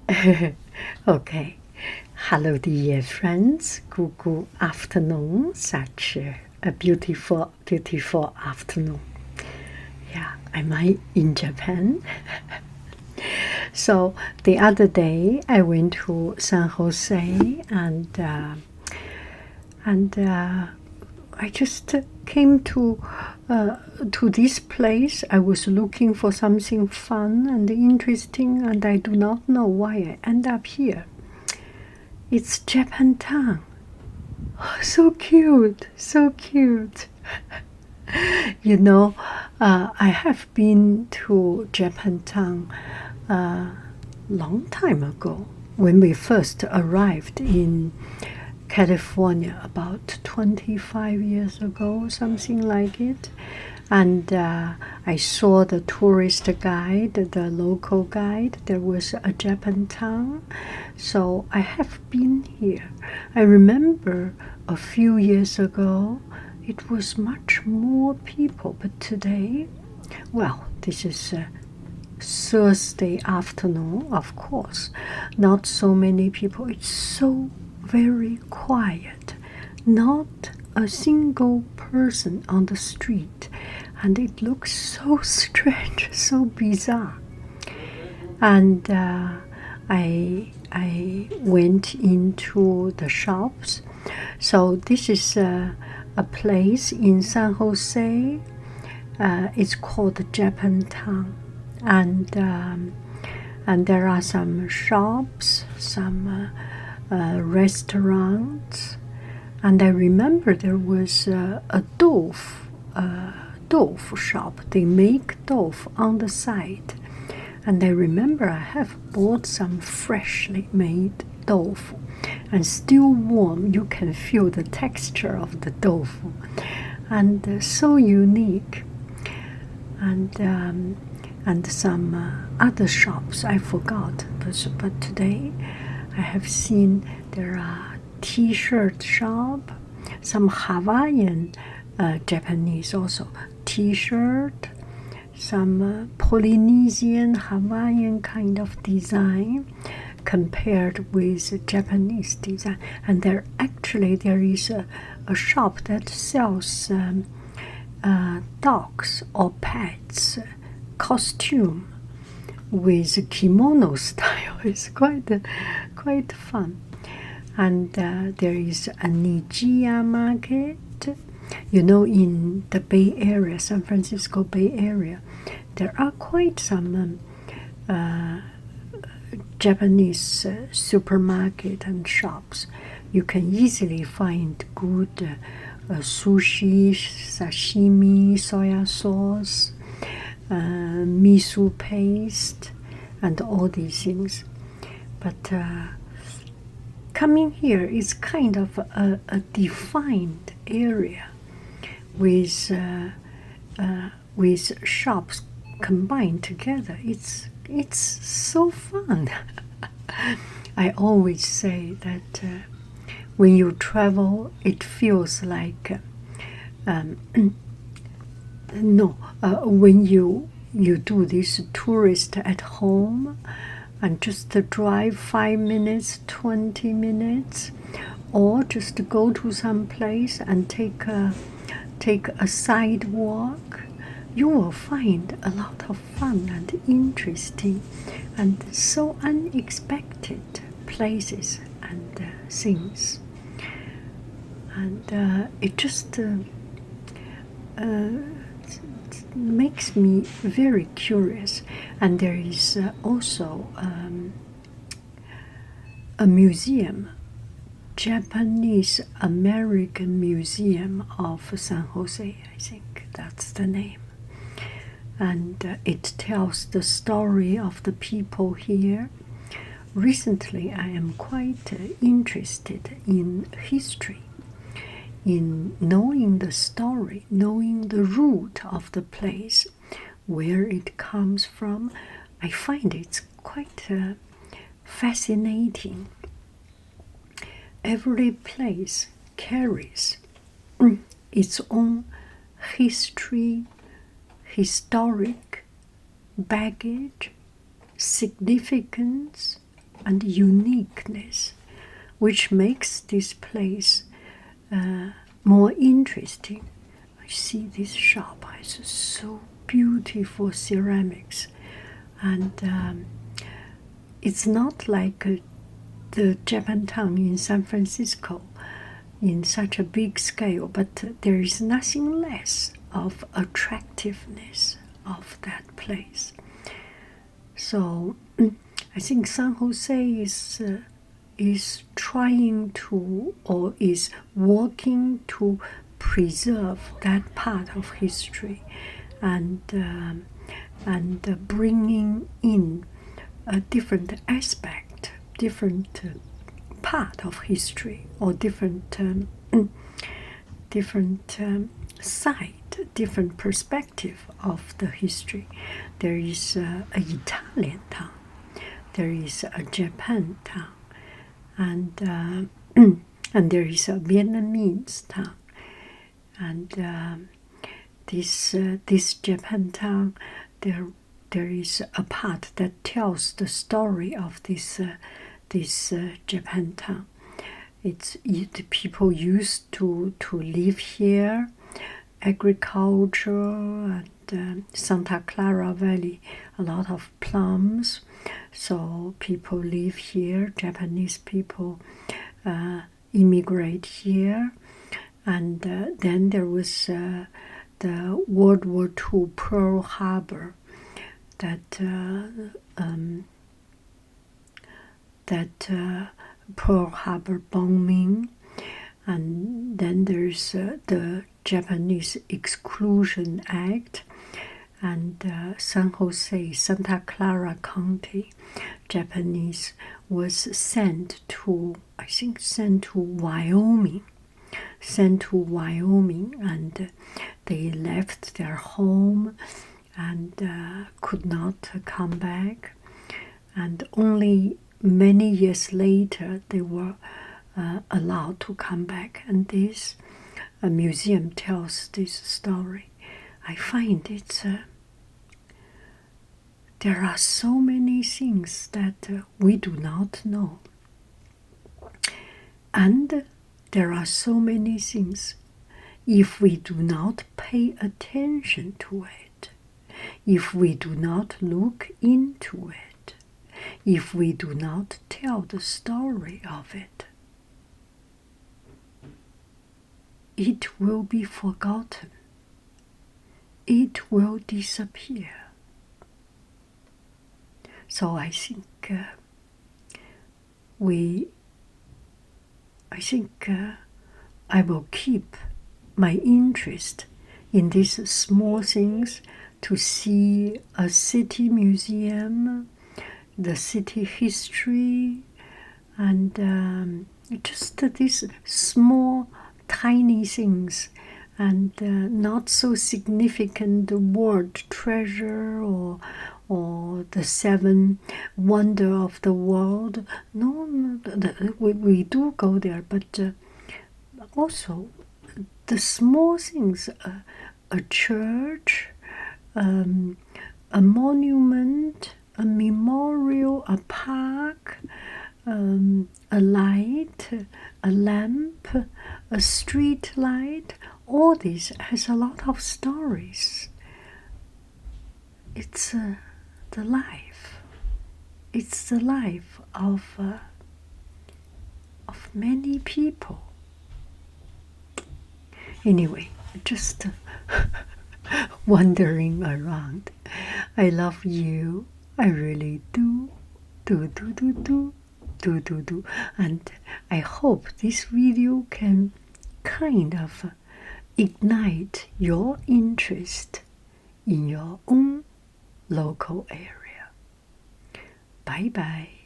Okay. Hello, dear friends. Good afternoon. Such a beautiful, beautiful afternoon. Yeah, am I in Japan? So the other day I went to San Jose and I just came to this place. I was looking for something fun and interesting, and I do not know why I end up here. It's Japantown. Oh, so cute, so cute. You know, I have been to Japantown a long time ago when we first arrived in California about 25 years ago, something like it. And I saw the tourist guide, the local guide. There was a Japantown. So I have been here. I remember a few years ago it was much more people, but today, well, this is Thursday afternoon, of course, not so many people. It's so very quiet, not a single person on the street, and it looks so strange, so bizarre. And I went into the shops. So this is a place in San Jose. It's called Japantown, and there are some shops, some restaurants, and I remember there was a豆腐shop. They make豆腐on the side, and I remember I have bought some freshly made豆腐, and still warm. You can feel the texture of the豆腐, and so unique. And some other shops I forgot, but today I have seen there are T-shirt shop, some Hawaiian Japanese also T-shirt, some Polynesian Hawaiian kind of design compared with Japanese design. And there is a shop that sells dogs or pets costume with kimono style. It's quite fun. And there is a Nijiya market. You know, in the Bay Area, San Francisco Bay Area, there are quite some Japanese supermarket and shops. You can easily find good sushi, sashimi, soya sauce, miso paste, and all these things. But coming here is kind of a defined area with shops combined together. It's so fun. I always say that when you travel, it feels like when you do this tourist at home and just drive 5 minutes, 20 minutes, or just go to some place and take a sidewalk, you will find a lot of fun and interesting and so unexpected places and things. And it just makes me very curious. And there is also a museum, Japanese American Museum of San Jose, I think that's the name. And it tells the story of the people here. Recently, I am quite interested in history, in knowing the story, knowing the root of the place, where it comes from. I find it's quite fascinating. Every place carries its own history, historic baggage, significance, and uniqueness, which makes this place more interesting. I see this shop has so beautiful ceramics, and it's not like the Japantown in San Francisco in such a big scale, but there is nothing less of attractiveness of that place. So I think San Jose is trying to, or is working to preserve that part of history, and bringing in a different aspect, different part of history, or different side, different perspective of the history. There is a Italian town, there is a Japan town, and and there is a Vietnamese town, and this Japantown, there is a part that tells the story of this Japantown. The people used to live here, agriculture, and Santa Clara Valley, a lot of plums. So people live here, Japanese people immigrate here. And then there was the World War II Pearl Harbor, that Pearl Harbor bombing, and then there's the Japanese Exclusion Act, and San Jose, Santa Clara County, Japanese was sent to Wyoming. And they left their home and could not come back. And only many years later, they were allowed to come back. And this museum tells this story. I find there are so many things that we do not know. And there are so many things, if we do not pay attention to it, if we do not look into it, if we do not tell the story of it, it will be forgotten. It will disappear. So I think I will keep my interest in these small things, to see a city museum, the city history, and just these small, tiny things, and not so significant world treasure or the 7 wonder of the world. No, we do go there, but also the small things, a church, a monument, a memorial, a park, a light, a lamp, a street light. All this has a lot of stories. It's the life. It's the life of many people. Anyway, just wandering around. I love you. I really do. Do. And I hope this video can kind of ignite your interest in your own local area. Bye bye.